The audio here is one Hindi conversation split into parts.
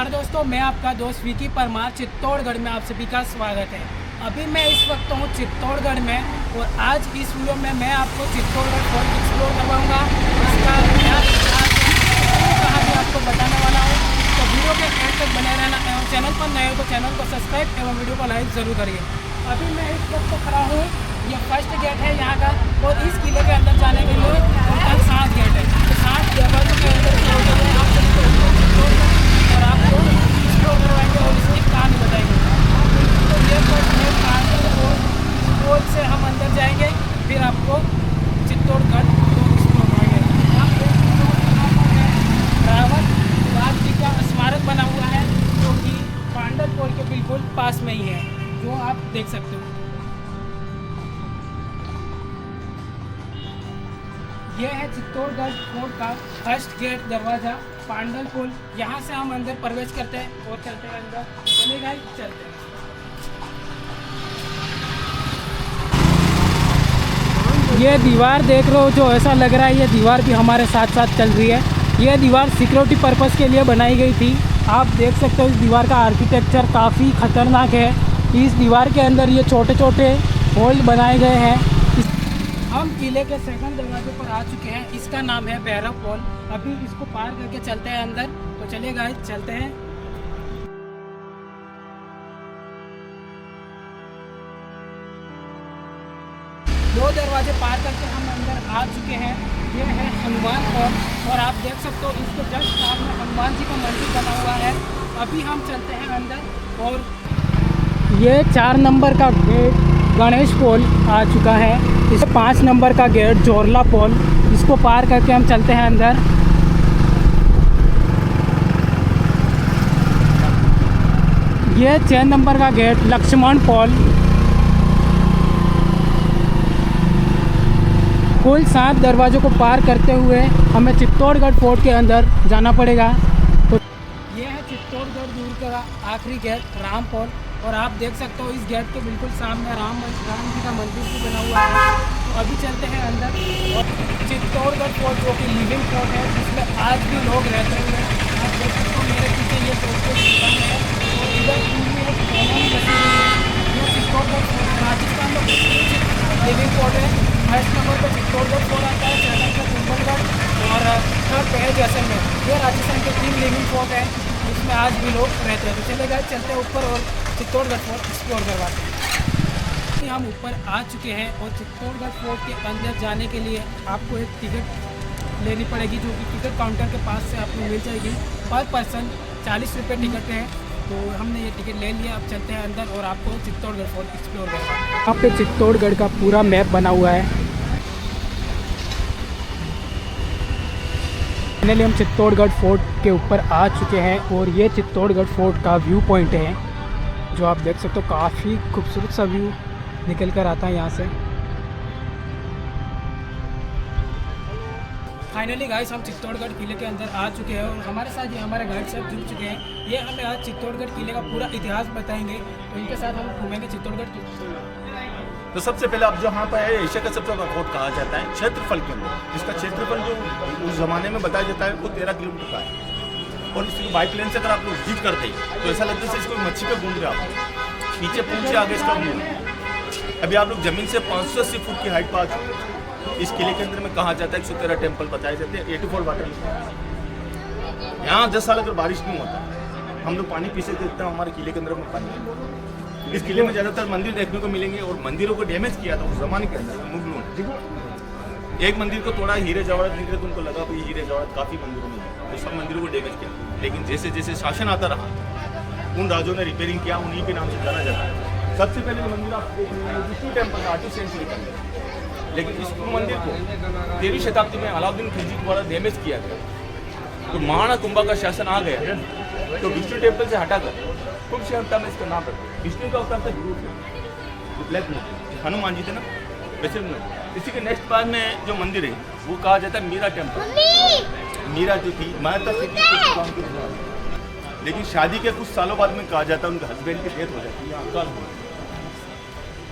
नमस्कार दोस्तों, मैं आपका दोस्त विकी परमार चित्तौड़गढ़ में आप सभी का स्वागत है। अभी मैं इस वक्त हूँ चित्तौड़गढ़ में और आज इस वीडियो में मैं आपको चित्तौड़गढ़ फोर्ट एक्सप्लोर करवाऊँगा। इसका क्या कहानी आपको बताने वाला हूँ, तो वीडियो के एंड तक बने रहना एवं चैनल पर नए हो तो चैनल को सब्सक्राइब एवं वीडियो को लाइक ज़रूर करिए। अभी मैं इस वक्त खड़ा हूँ, ये फर्स्ट गेट है यहाँ का और इस किले के अंदर जाने के लिए टोटल 7 गेट है। तो 7 दरवाजों के अंदर और आपको एक्सप्लोर करवाएंगे और इसकी कहानी बताएंगे। तो ये पोल से हम अंदर जाएंगे, फिर आपको चित्तौड़गढ़ को एक्सप्लोर कराएंगे। रावण राज जी का स्मारक बना हुआ है जो कि पांडव पोल के बिल्कुल पास में ही है, जो आप देख सकते हो। यह है चित्तौड़गढ़ फोर्ट का फर्स्ट गेट दरवाज़ा पांडल पुल। यहाँ से हम अंदर प्रवेश करते हैं और चलते हैं अंदर। चले गए, चलते हैं। ये दीवार देख रहे हो, जो ऐसा लग रहा है ये दीवार भी हमारे साथ साथ चल रही है। ये दीवार सिक्योरिटी पर्पस के लिए बनाई गई थी। आप देख सकते हो इस दीवार का आर्किटेक्चर काफ़ी ख़तरनाक है। इस दीवार के अंदर ये छोटे छोटे होल बनाए गए हैं। हम किले के सेकंड दरवाजे पर आ चुके हैं। इसका नाम है भैरव पोल। अभी इसको पार करके चलते हैं अंदर। तो चलिए गाइस, चलते हैं। दो दरवाजे पार करके हम अंदर आ चुके हैं। ये है हनुमान पोल और आप देख सकते हो इसके जस्ट सामने हनुमान जी का मंदिर बना हुआ है। अभी हम चलते हैं अंदर और ये 4 नंबर का गेट गणेश पोल आ चुका है। इस 5 नंबर का गेट जोरला पोल, इसको पार करके हम चलते हैं अंदर। ये 6 नंबर का गेट लक्ष्मण पोल। कुल 7 दरवाज़ों को पार करते हुए हमें चित्तौड़गढ़ फोर्ट के अंदर जाना पड़ेगा। तो ये है चित्तौड़गढ़ दूर का आखिरी गेट राम पोल और आप देख सकते हो इस गेट के बिल्कुल सामने राम जी का मंदिर भी बना हुआ है। तो अभी चलते हैं अंदर। और चित्तौड़गढ़ फोर्ट जो कि लिविंग फोर्ट है, जिसमें आज भी लोग रहते हैं। आप देख सकते हो मेरे पीछे ये फोर्ट के दुकान है और इधर ये चित्तौड़गढ़ फोर्ट राजस्थान में लिविंग फोर्ट है। फर्स्ट नंबर पर चित्तौड़गढ़ फोर्ट आता है, सेकंड पर कुंभलगढ़ और थर्ड पे है जैसलमेर। ये राजस्थान के 3 लिविंग फोर्ट है, इसमें आज भी लोग रहते हैं। तो चले गए, चलते हैं ऊपर और चित्तौड़गढ़ फोर्ट एक्सप्लोर करवाते हैं। हम ऊपर आ चुके हैं और चित्तौड़गढ़ फोर्ट के अंदर जाने के लिए आपको एक टिकट लेनी पड़ेगी, जो कि टिकट काउंटर के पास से आपको मिल जाएगी। पर पर्सन 40 रुपये टिकट है। तो हमने ये टिकट ले लिया। अब चलते हैं अंदर और आपको चित्तौड़गढ़ फोर्ट एक्सप्लोर करवाते हैं। यहाँ पे चित्तौड़गढ़ का पूरा मैप बना हुआ है। फाइनली हम चित्तौड़गढ़ फोर्ट के ऊपर आ चुके हैं और ये चित्तौड़गढ़ फोर्ट का व्यू पॉइंट है, जो आप देख सकते हो। काफ़ी खूबसूरत सा व्यू निकल कर आता है यहाँ से। फाइनली गाइस, हम चित्तौड़गढ़ किले के अंदर आ चुके हैं और हमारे साथ ये हमारे गाइड साहब जुड़ चुके हैं। ये हमें आज चित्तौड़गढ़ किले का पूरा इतिहास बताएंगे। तो इनके साथ हम घूमेंगे चित्तौड़गढ़। तो सबसे पहले आप जो यहाँ पर है, एशिया का सबसे बड़ा फोर्ट कहा जाता है क्षेत्रफल के अंदर। इसका क्षेत्रफल जो उस ज़माने में बताया जाता है वो 13 किलोमीटर का है। और इसको बाइक लेन से अगर आप लोग विजिट करते हैं तो ऐसा लगता है जैसे इसको मच्छी पे घूम रहे आप। पीछे पूछे आगे इसका व्यू। अभी आप लोग ज़मीन से 580 फुट की हाइट पर आ चुके हैं। इस किले के अंदर में कहा जाता है 113 टेम्पल बताए जाते हैं। 84 वाटर यहाँ 10 साल अगर बारिश नहीं होता, हम लोग पानी पीछे देखते हैं, हमारे किले के अंदर में पानी। इस किले में ज़्यादातर मंदिर देखने को मिलेंगे और मंदिरों को डैमेज किया था उस जमाने के अंदर मुगलों ने। एक मंदिर को तोड़ा, हीरे जवाहरात निकले तो उनको लगा कि हीरे जवाहरात काफ़ी मंदिरों में है, तो सब मंदिरों को डैमेज किया। लेकिन जैसे जैसे शासन आता रहा, उन राजों ने रिपेयरिंग किया, उन्हीं के नाम से जाना जाता है। सबसे पहले मंदिर आप विष्णु टेम्पल 8वीं सेंचुरी का, लेकिन इस मंदिर को 13वीं शताब्दी में अलाउद्दीन खिलजी द्वारा डैमेज किया गया। तो महाराणा कुंभा का शासन आ गया तो विष्णु टेम्पल से हटाकर कुंभ शहरता में इसका नाम रखा। विष्णु का अवतार था गुरु ब्लैक हनुमान जी थे ना, वैसे इसी के नेक्स्ट पास में जो मंदिर है वो कहा जाता है मीरा टेम्पल। मीरा जो थी माता सीता, लेकिन शादी के कुछ सालों बाद में कहा जाता है उनके हस्बैंड की डेथ हो जाती है, अकाल हो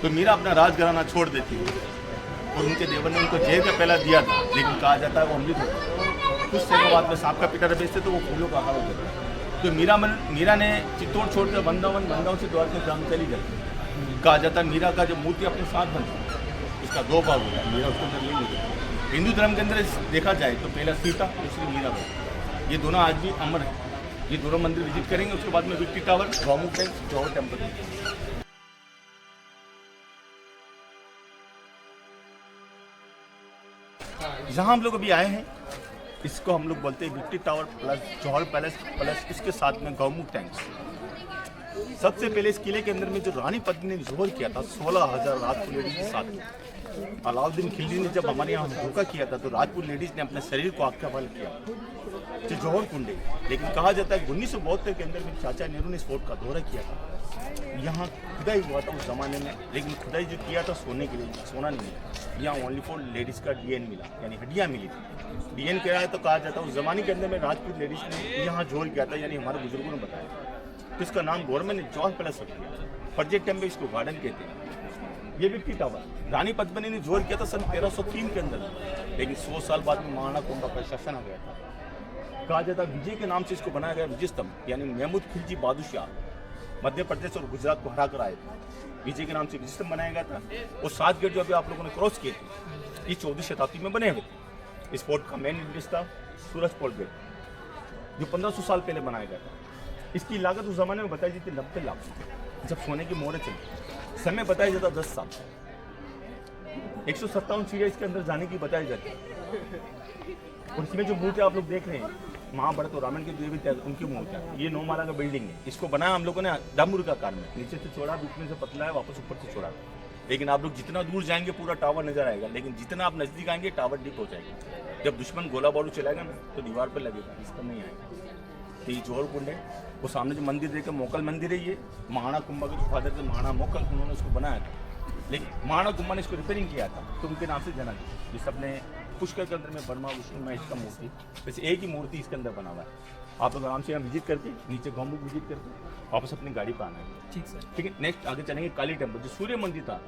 तो मीरा अपना राजघराना छोड़ देती है और उनके देवर ने उनको जेल का पहला दिया था, लेकिन कहा जाता है वो अमृत होता है। कुछ समय बाद में सांप का पिटारा बेचते तो वो फूलों का हार हो जाता है। तो मीरा ने चित्तौड़ छोड़कर वृंदावन से द्वारका धाम चली गई। कहा जाता है मीरा का जो मूर्ति अपने साथ बनता है उसका 2 भाग होता है, मीरा उसके अंदर नहीं होती। हिंदू धर्म के अंदर देखा जाए तो पहला सीता, दूसरी मीरा, ये दोनों आज भी अमर हैं। ये दोनों मंदिर विजिट करेंगे, उसके बाद में विक्ट्री टावर, गौमुख टेम्पल, जौहर टेम्पल। जहाँ हम लोग अभी आए हैं इसको हम लोग बोलते हैं विक्ट्री टावर प्लस जौहर पैलेस प्लस इसके साथ में गौमुख टैंक्स। सबसे पहले इस किले के अंदर में जो रानी पद्मिनी ने जोहर किया था 16,000 राजपूत लेडीज के साथ। अलाउद्दीन खिलजी ने जब हमारे यहाँ धोखा किया था तो राजपूत लेडीज ने अपने शरीर को आग का हवाले किया जो जौहर कुंड है। लेकिन कहा जाता है 1972 के अंदर में चाचा नेहरू ने इस फोर्ट का दौरा किया था। यहाँ खुदाई हुआ था उस जमाने में, लेकिन खुदाई जो किया था सोने के लिए, सोना नहीं मिला। यहाँ ओनली फॉर लेडीज का डीएन मिला, यानी हड्डियाँ मिली थी। डीएन कह रहा है तो कहा जाता है उस जमाने के अंदर में राजपूत लेडीज ने यहाँ जोहर किया था, यानी हमारे बुजुर्गों ने बताया। तो इसका नाम गवर्नमेंट ने जौहर पैलेस रख दिया। प्रोजेक्ट टाइम में इसको गार्डन कहते हैं। ये विक्ट्री टावर रानी पद्मिनी ने जोहर किया था सन 1303 के अंदर, लेकिन 100 साल बाद में महाराणा कुंभा का शासन आ गया था। कहा जाता है विजय के नाम से इसको बनाया गया विजय स्तंभ, यानी महमूद खिलजी बादशाह मध्य प्रदेश और गुजरात को हरा कर आए थे। विजय के नाम से विजय स्तंभ बनाया गया था। और 7 गेट जो अभी आप लोगों ने क्रॉस किए थे ये 14वीं शताब्दी में बने हुए थे। इस फोर्ट का मेन एंट्रेंस था सूरज पोल गेट, जो 1500 साल पहले बनाया गया था। इसकी लागत उस जमाने में बताई जाती 90 लाख, जब सोने की मोहरें चली। समय बताया जाता 10 साल। 157 सीढ़ियाँ इसके अंदर जाने की बताई जाती है। और इसमें जो मूर्ति आप लोग देख रहे हैं महाभारत और रामायण के देवी उनकी मूर्तियाँ, ये 9 माला का बिल्डिंग है। इसको बनाया हम लोगों ने डमरू का आकार में, नीचे से चौड़ा, बीच में से पतला है, वापस ऊपर से चौड़ा। लेकिन आप लोग जितना दूर जाएंगे पूरा टावर नजर आएगा, लेकिन जितना आप नजदीक आएंगे टावर डीप हो जाएगा। जब दुश्मन गोला बारूद चलाएगा ना तो दीवार पर लगेगा, इस पर नहीं आएगा। तो ये जौहर कुंड है। वो सामने जो मंदिर देखकर मोकल मंदिर है, ये महाराणा कुंभा के जो फादर थे महाराणा मोकल, उन्होंने उसको बनाया था। लेकिन महाराणा कुंभा ने इसको रिपेयरिंग किया था तो उनके नाम से जाना गया। जिस अपने पुष्कर के अंदर में ब्रह्मा विष्णु महेश का मूर्ति, वैसे एक ही मूर्ति इसके अंदर बना हुआ है। आप लोग आराम से यहाँ विजिट करके नीचे गौमुख विजिट करके वापस अपनी गाड़ी पर आना है। ठीक सर। ठीक है, नेक्स्ट आगे चलेंगे काली टेम्पल, जो सूर्य मंदिर था।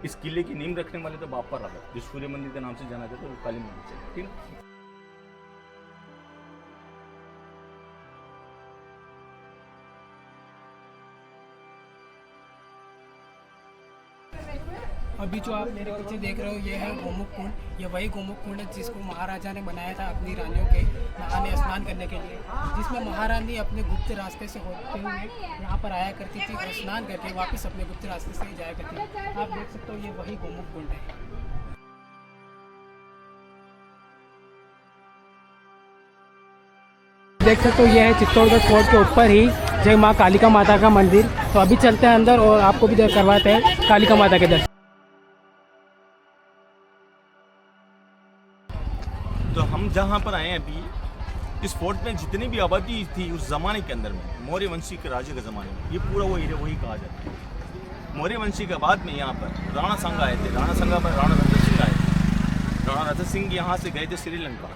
इस किले की नींव रखने वाले तो बापा रावत, जो सूर्य मंदिर के नाम से जाना जाता है, वो काली मंदिर चले। ठीक है। अभी जो आप मेरे पीछे देख रहे हो ये है गोमुख कुंड। ये वही गोमुख कुंड है जिसको महाराजा ने बनाया था अपनी रानियों के नहाने स्नान करने के लिए, जिसमें महारानी अपने गुप्त रास्ते से होते हुए यहाँ पर आया करती थी और स्नान करके वापस अपने गुप्त रास्ते से ही जाया करती थी। आप देख सकते हो ये वही गोमुख कुंड है। देख सकते हो ये है चित्तौड़गढ़ फोर्ट के ऊपर ही जय माँ कालिका माता का मंदिर। तो अभी चलते हैं अंदर और आपको भी दर्शन करवाते हैं कालिका माता के दर्शन। तो हम जहाँ पर आए हैं अभी, इस फोर्ट में जितनी भी आबादी थी उस ज़माने के अंदर में, मौर्य वंशी के राज्य के ज़माने में, ये पूरा वो एरिया वही कहा जाता है। मौर्य वंशी के बाद में यहाँ पर राणा संघ आए थे। राणा संघ पर राणा रतन सिंह आए थे। राणा रतन सिंह यहाँ से गए थे श्रीलंका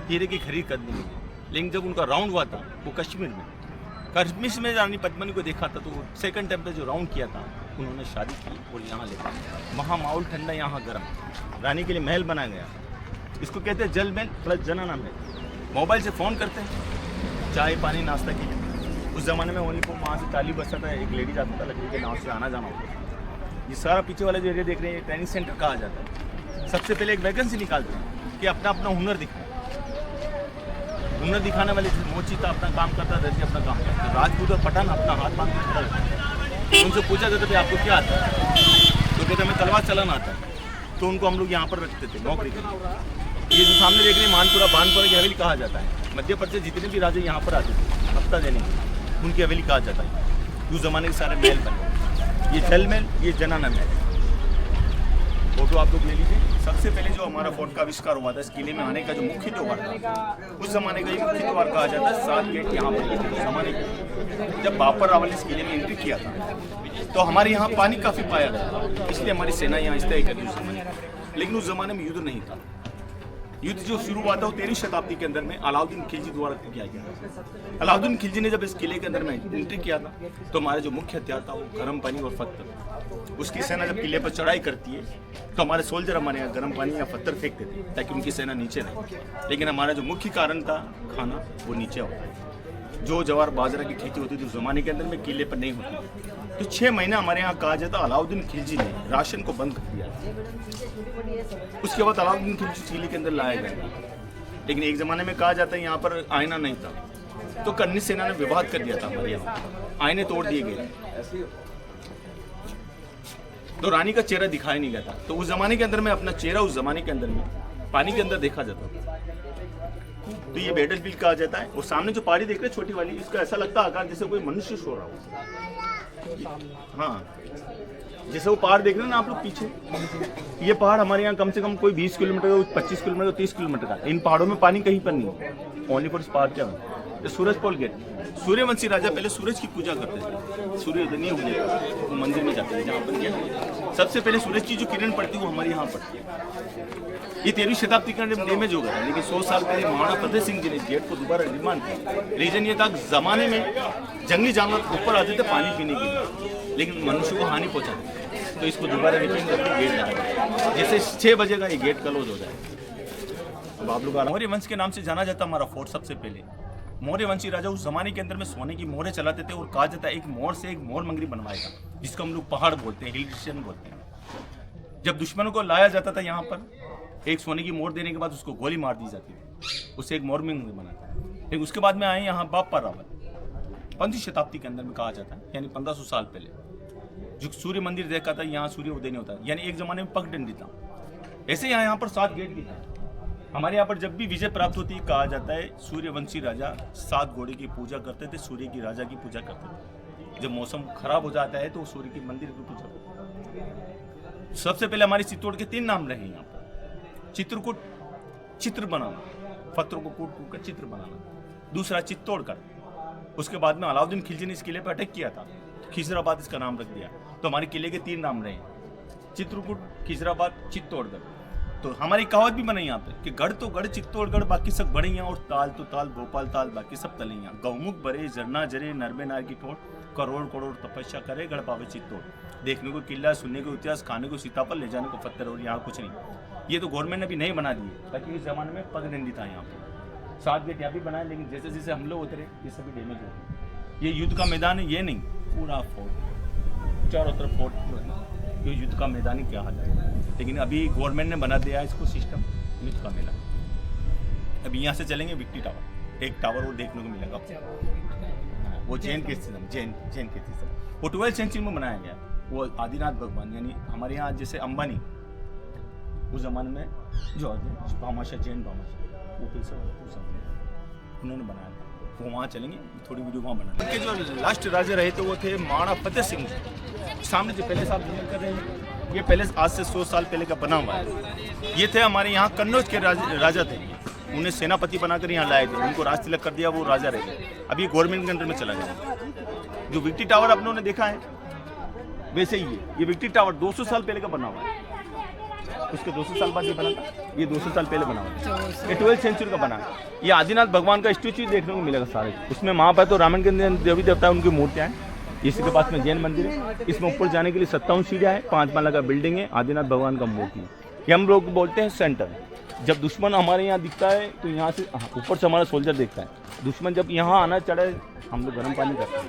हीरे की खरीद करने के लिए, लेकिन जब उनका राउंड हुआ था वो कश्मीर में रानी पद्मिनी को देखा था, तो सेकंड टाइम पे जो राउंड किया था उन्होंने शादी की और यहाँ ले गए। वहाँ माहौल ठंडा, यहाँ गर्म। रानी के लिए महल बनाया गया। इसको कहते हैं जल महल प्लस जनाना महल। मोबाइल से फ़ोन करते हैं चाय पानी नाश्ता के लिए। उस ज़माने में ओनली फॉर वहाँ से चाली बसता था, एक लेडीज आता था, लकड़ी के नाव से आना जाना होता था। ये सारा पीछे वाला जो एरिया देख रहे हैं ये ट्रेनिंग सेंटर कहा जाता है। सबसे पहले एक वैकेंसी निकालते हैं कि अपना अपना हुनर दिखाएं। हुनर दिखाने वाले मोची था अपना काम करता, दर्जी अपना काम करता। राजपूत और पठान अपना हाथ बांध के खड़ा होता। तो उनसे पूछा जाता था आपको क्या आता है, तो कहते हमें तलवार चलाना आता है। तो उनको हम लोग यहाँ पर रखते थे नौकरी के लिए। ये जो सामने देख रहे हैं मानपुरा बानपुरा की हवेली कहा जाता है। मध्य प्रदेश जितने भी राजे यहाँ पर आते थे हफ्ता देने के, उनकी हवेली कहा जाता है। उस जमाने के सारे महल बने। ये जल महल, ये जनाना महल। फोटो आप लोग ले लीजिए। सबसे पहले जो हमारा फोर्ट का आविष्कार हुआ था, इस किले में आने का जो मुख्य द्वार था, उस जमाने का ये मुख्य द्वार कहा जाता है। 7 गेट यहाँ पर उस जमाने के। जब बाबर रावल ने इस किले में एंट्री किया था तो हमारे यहाँ पानी काफ़ी पाया गया, इसलिए हमारी सेना यहाँ स्थायी कर दी उस जमाने में। लेकिन उस जमाने में युद्ध नहीं था। युद्ध जो शुरू हुआ था वो 13वीं शताब्दी के अंदर में अलाउद्दीन खिलजी द्वारा किया गया। अलाउद्दीन खिलजी ने जब इस किले के अंदर में एंट्री किया था तो हमारा जो मुख्य हथियार था वो गर्म पानी और पत्थर। उसकी सेना जब किले पर चढ़ाई करती है तो हमारे सोल्जर हमारे यहाँ गर्म पानी या पत्थर फेंक देते ताकि उनकी सेना नीचे रहे। लेकिन हमारा जो मुख्य कारण था खाना, वो नीचे होता है। जो जवार बाजरा की खेती होती थी उस जमाने के अंदर में किले पर नहीं होती थी। तो 6 महीना हमारे यहाँ कहा जाता अलाउद्दीन खिलजी ने राशन को बंद कर दिया। उसके बाद अलाउद्दीन खिलजी किले के अंदर लाया गया, लेकिन एक ज़माने में कहा जाता है यहाँ पर आईना नहीं था, तो करनी सेना ने विवाद कर दिया था हमारे यहाँ, आईने तोड़ दिए गए, तो रानी का चेहरा दिखाई नहीं गया था। तो उस ज़माने के अंदर में अपना चेहरा उस ज़माने के अंदर में पानी के अंदर देखा जाता था। तो ये बैटल फील्ड कहा जाता है। और सामने जो पहाड़ी देख रहे हैं छोटी वाली, इसका ऐसा लगता है आकार जैसे कोई मनुष्य सो रहा हो। हाँ, जैसे वो पहाड़ देख रहे हैं ना आप लोग पीछे, ये पहाड़ हमारे यहाँ कम से कम कोई 20 किलोमीटर, 25 किलोमीटर, 30 किलोमीटर का। इन पहाड़ों में पानी कहीं पर नहीं है, ओनली फॉर पहाड़ क्या है। सूरजपोल गेट, सूर्यवंशी राजा पहले सूरज की पूजा करते थे। सूर्योदय नहीं होने का वो मंदिर में जाते थे, जहाँ पर क्या सबसे पहले सूरज की जो किरण पड़ती है वो हमारे यहाँ पड़ती है। ये 13वीं शताब्दी का डैमेज हो गया था, लेकिन 100 साल पहले महाराणा प्रताप सिंह जी ने गेट को दोबारा निर्माण किया। रीजन ये था कि जमाने में जंगली जानवर ऊपर आते थे पानी पीने के लिए, लेकिन मनुष्य को हानि पहुंचाते, तो इसको दोबारा रिपेयर करके गेट लगाया। जैसे 6 बजे का ये गेट क्लोज हो जाए। अब आप लोग मौर्य वंश के नाम से जाना जाता हमारा फोर्ट। सबसे पहले मौर्य वंशी राजा उस जमाने के अंदर में सोने की मोहरें चलाते थे, और कहा जाता है एक मोर से एक मोर मंगरी बनवाएगा, जिसको हम लोग पहाड़ बोलते हैं, हिल स्टेशन बोलते हैं। जब दुश्मनों को लाया जाता था यहाँ पर, एक सोने की मोर देने के बाद उसको गोली मार दी जाती थी, उससे एक मोर मंगरी बनाता है। लेकिन उसके बाद में आए यहाँ बाप्पा रावल, 15वीं शताब्दी के अंदर में कहा जाता है, यानी 1500 साल पहले, जो सूर्य मंदिर देखा था, यहाँ सूर्य उदय नहीं होता, यानी एक जमाने में पगडंडी था। ऐसे यहाँ पर 7 गेट भी थे। हमारे यहाँ पर जब भी विजय प्राप्त होती है, कहा जाता है सूर्यवंशी राजा 7 घोड़े की पूजा करते थे, सूर्य की राजा की पूजा करते थे। जब मौसम खराब हो जाता है तो सूर्य के मंदिर की पूजा करते हैं। सबसे पहले हमारे चित्तौड़ के 3 नाम रहे यहाँ पर। चित्रकूट, चित्र बनाना, पत्थरों को कूट कूट कर चित्र बनाना। दूसरा चित्तौड़गढ़, उसके बाद में अलाउद्दीन खिलजी ने इस किले पर अटैक किया था, तो खिजराबाद इसका नाम रख दिया। तो हमारे किले के 3 नाम रहे, चित्रकूट, खिजराबाद, चित्तौड़गढ़। तो हमारी कहावत भी बनी यहाँ पे कि गढ़ तो गढ़ चित्तौड़गढ़, बाकी सब बढ़िया, और ताल तो ताल भोपाल ताल, बाकी सब तलैया। गौमुख बरे झरना जरे नरबे नार की ठोड़, करोड़ करोड़ तपस्या करे गढ़ पावे चित्तौड़। देखने को किला, सुनने को इतिहास, खाने को सीताफल, ले जाने को पत्थर, और यहाँ कुछ नहीं। ये तो गवर्नमेंट ने भी नहीं बना दिए, ताकि इस जमाने में पगडंडी था यहाँ पे। 7 गेट यहाँ भी बनाए, लेकिन जैसे जैसे हम लोग उतरे ये सभी डैमेज हो गए। ये युद्ध का मैदान है, ये नहीं पूरा फोर्ट, चारों तरफ फोर्ट जो है, ये युद्ध का मैदान ही क्या हाल है। लेकिन अभी गवर्नमेंट ने बना दिया है इसको सिस्टम युद्ध का मैदान। अभी यहाँ से चलेंगे विक्टी टावर, एक टावर वो देखने को मिलेगा, वो जैन के सिस्टम, जैन के सिस्टम, वो 12वीं सेंचुरी में बनाया गया। वो आदिनाथ भगवान, यानी हमारे यहाँ जैसे अंबानी उस जमाने में जो भामाशाह, जैन भामाशाह, वो उन्होंने बनाया था। वो वहाँ चलेंगे, थोड़ी वीडियो वहाँ बना के। जो लास्ट राजा रहे थे वो थे महाराणा प्रताप सिंह। सामने जो पैलेस आप विजिट कर रहे हैं, ये पैलेस आज से 100 साल पहले का बना हुआ है। ये थे हमारे यहाँ कन्नौज के राजा थे, उन्हें सेनापति बनाकर यहाँ लाए थे, उनको राज तिलक कर दिया, वो राजा रहे। अब ये गवर्नमेंट के अंडर में चला गया। जो विक्टी टावर आप लोगों ने देखा है वैसे ही ये विक्टी टावर 200 साल पहले का बना हुआ है। उसके 200 साल बाद ये बना था, ये 200 साल पहले बना हुआ है। ये 12वीं सेंचुरी का बना है। ये आदिनाथ भगवान का स्टैच्यू देखने को मिलेगा सारे। उसमें महाभारत और रामायण के देवी देवता उनकी मूर्तियाँ हैं। इसी के पास में जैन मंदिर है। इसमें ऊपर जाने के लिए 57 सीढ़ियाँ हैं, 5 माला का बिल्डिंग है, आदिनाथ भगवान का मूर्ति है। ये हम लोग बोलते हैं सेंटर। जब दुश्मन हमारे यहाँ दिखता है तो यहाँ से ऊपर से हमारा सोल्जर देखता है। दुश्मन जब यहाँ आना चढ़े, हम लोग गर्म पानी करते हैं,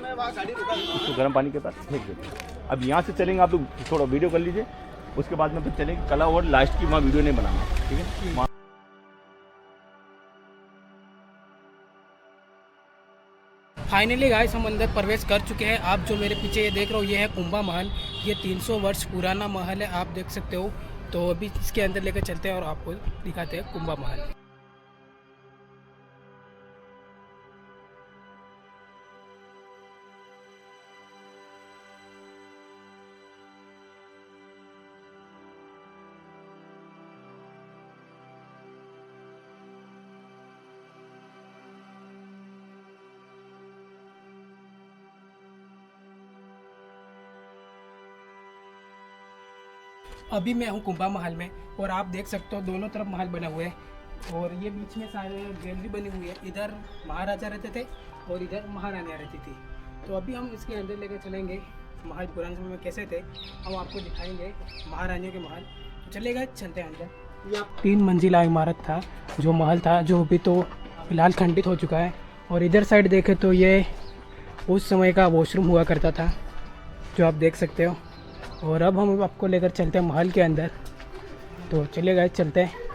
उसको गर्म पानी के पास फेंक देते हैं। अब यहाँ से चलेंगे, आप लोग थोड़ा वीडियो कर लीजिए, उसके बाद में फिर चलेंगे कला, और लास्ट की वहाँ वीडियो नहीं बनाना, ठीक है। फाइनली गाइस हम अंदर प्रवेश कर चुके हैं। आप जो मेरे पीछे ये देख रहे हो, ये है कुंभा महल। ये 300 वर्ष पुराना महल है, आप देख सकते हो। तो अभी इसके अंदर लेकर चलते हैं और आपको दिखाते हैं कुंभा महल। अभी मैं हूँ कुंभा महल में, और आप देख सकते हो दोनों तरफ महल बने हुए हैं, और ये बीच में सारे गैलरी बनी हुई है। इधर महाराजा रहते थे और इधर महारानियाँ रहती थी। तो अभी हम इसके अंदर लेकर चलेंगे। महल पुराने समय में कैसे थे हम आपको दिखाएंगे, महारानियों के महल। तो चलेगा, चलते हैं अंदर। यह 3 मंजिला इमारत था जो महल था, जो अभी तो फिलहाल खंडित हो चुका है। और इधर साइड देखें तो ये उस समय का वॉशरूम हुआ करता था, जो आप देख सकते हो। और अब हम आपको लेकर चलते हैं महल के अंदर। तो चलिए गाइस, चलते हैं।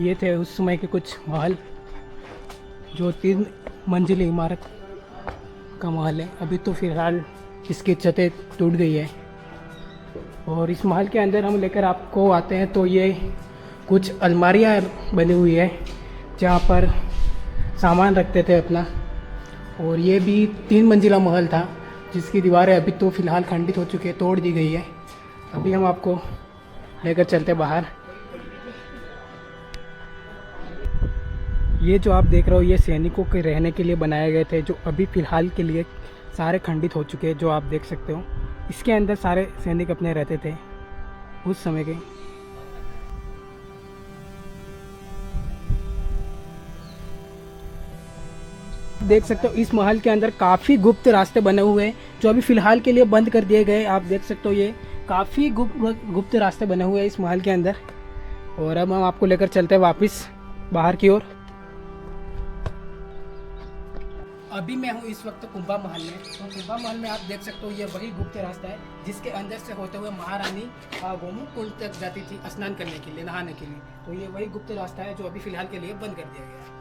ये थे उस समय के कुछ महल, जो 3 मंजिली इमारत का महल है। अभी तो फ़िलहाल इसकी छतें टूट गई है। और इस महल के अंदर हम लेकर आपको आते हैं तो ये कुछ अलमारियाँ बनी हुई है, जहाँ पर सामान रखते थे अपना। और ये भी 3 मंजिला महल था, जिसकी दीवारें अभी तो फ़िलहाल खंडित हो चुकी है, तोड़ दी गई है। अभी हम आपको लेकर चलते बाहर। ये जो आप देख रहे हो, ये सैनिकों के रहने के लिए बनाए गए थे, जो अभी फ़िलहाल के लिए सारे खंडित हो चुके हैं, जो आप देख सकते हो। इसके अंदर सारे सैनिक अपने रहते थे उस समय के। देख सकते हो इस महल के अंदर काफ़ी गुप्त रास्ते बने हुए हैं, जो अभी फ़िलहाल के लिए बंद कर दिए गए। आप देख सकते हो ये काफ़ी गुप्त रास्ते बने हुए हैं इस महल के अंदर। और अब हम आपको लेकर चलते हैं वापस बाहर की ओर। अभी मैं हूँ इस वक्त कुंभा महल में। तो कुंभा महल में आप देख सकते हो ये वही गुप्त रास्ता है, जिसके अंदर से होते हुए महारानी गोमुख कुंड तक जाती थी स्नान करने के लिए, नहाने के लिए। तो ये वही गुप्त रास्ता है, जो अभी फ़िलहाल के लिए बंद कर दिया गया है।